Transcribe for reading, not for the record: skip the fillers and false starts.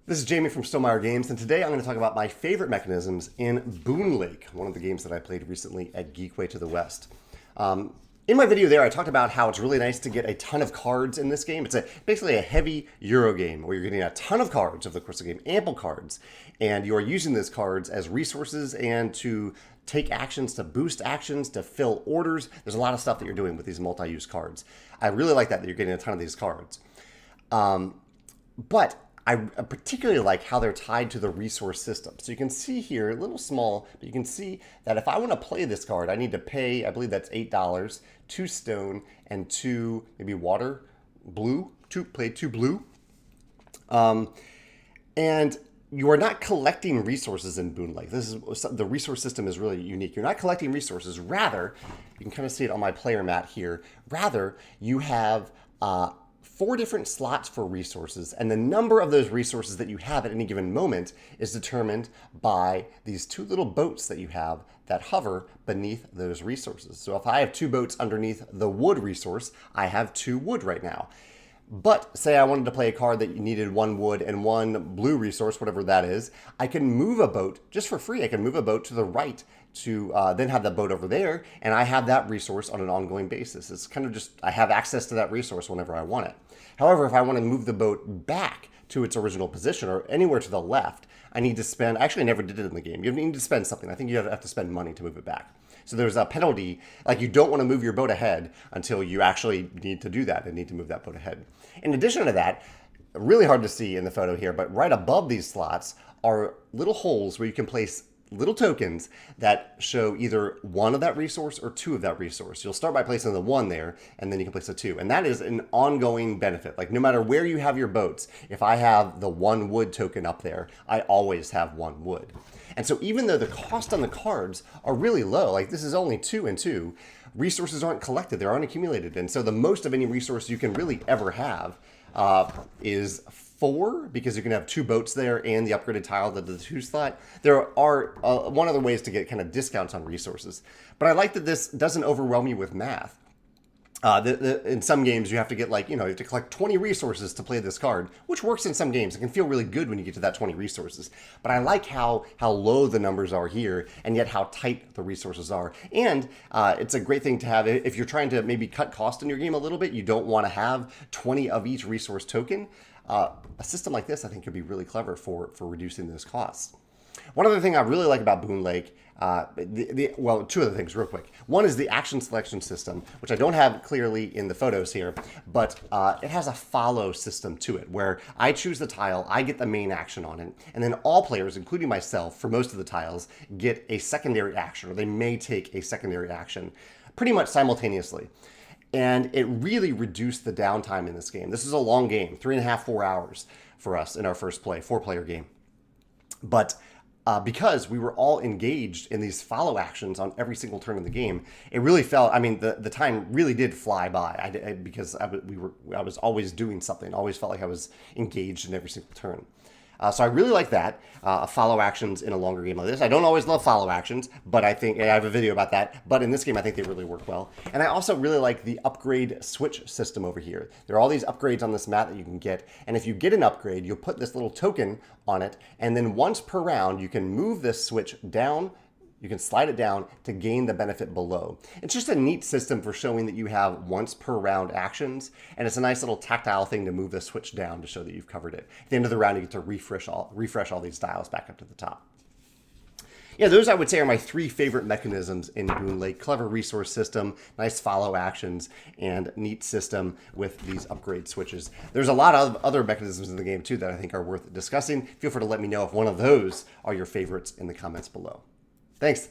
This is Jamie from Stonemaier Games, and today I'm going to talk about my favorite mechanisms in Boonlake, one of the games that I played recently at Geekway to the West. In my video there, I talked about how it's really nice to get a ton of cards in this game. It's basically a heavy Euro game where you're getting a ton of cards over the course of the game, ample cards, and you're using those cards as resources and to take actions, to boost actions, to fill orders. There's a lot of stuff that you're doing with these multi-use cards. I really like that you're getting a ton of these cards. But I particularly like how they're tied to the resource system. So you can see here, a little small, but you can see that if I want to play this card, I need to pay, I believe that's $8, 2 stone, and 2, maybe water, blue, play 2 blue. And you are not collecting resources in Boonlake. The resource system is really unique. You're not collecting resources. Rather, you can kind of see it on my player mat here. Rather, you have 4 different slots for resources, and the number of those resources that you have at any given moment is determined by these 2 little boats that you have that hover beneath those resources. So if I have 2 boats underneath the wood resource, I have 2 wood right now. But say I wanted to play a card that needed 1 wood and 1 blue resource, whatever that is, I can move a boat just for free. I can move a boat to the right to then have that boat over there, and I have that resource on an ongoing basis. It's kind of just, I have access to that resource whenever I want it. However, if I want to move the boat back to its original position or anywhere to the left, I need to spend, actually I never did it in the game, you need to spend something. I think you have to spend money to move it back. So there's a penalty, like you don't want to move your boat ahead until you actually need to do that and need to move that boat ahead. In addition to that, really hard to see in the photo here, but right above these slots are little holes where you can place little tokens that show either 1 of that resource or 2 of that resource. You'll start by placing the 1 there, and then you can place a 2. And that is an ongoing benefit. Like no matter where you have your boats, if I have the 1 wood token up there, I always have 1 wood. And so even though the cost on the cards are really low, like this is only 2 and 2, resources aren't collected, they aren't accumulated. And so the most of any resource you can really ever have is 4, because you can have 2 boats there and the upgraded tile to the 2 slot. There are one other ways to get kind of discounts on resources. But I like that this doesn't overwhelm you with math. In some games, you have to get you have to collect 20 resources to play this card, which works in some games. It can feel really good when you get to that 20 resources. But I like how low the numbers are here, and yet how tight the resources are. And it's a great thing to have if you're trying to maybe cut cost in your game a little bit. You don't want to have 20 of each resource token. A system like this, I think, could be really clever for reducing those costs. One other thing I really like about Boonlake, well, 2 other things real quick. One is the action selection system, which I don't have clearly in the photos here, but it has a follow system to it, where I choose the tile, I get the main action on it, and then all players, including myself, for most of the tiles, get a secondary action, or they may take a secondary action, pretty much simultaneously. And it really reduced the downtime in this game. This is a long game, 3.5, 4 hours for us in our first play, 4-player game. But because we were all engaged in these follow actions on every single turn of the game, it really felt, I mean, the time really did fly by because I was always doing something, always felt like I was engaged in every single turn. So I really like that, follow actions in a longer game like this. I don't always love follow actions, but I think I have a video about that. But in this game, I think they really work well. And I also really like the upgrade switch system over here. There are all these upgrades on this mat that you can get. And if you get an upgrade, you'll put this little token on it. And then once per round, you can move this switch down. You can slide it down to gain the benefit below. It's just a neat system for showing that you have once per round actions, and it's a nice little tactile thing to move the switch down to show that you've covered it. At the end of the round, you get to refresh all these dials back up to the top. Yeah, those I would say are my 3 favorite mechanisms in Boonlake. Clever resource system, nice follow actions, and neat system with these upgrade switches. There's a lot of other mechanisms in the game too that I think are worth discussing. Feel free to let me know if one of those are your favorites in the comments below. Thanks.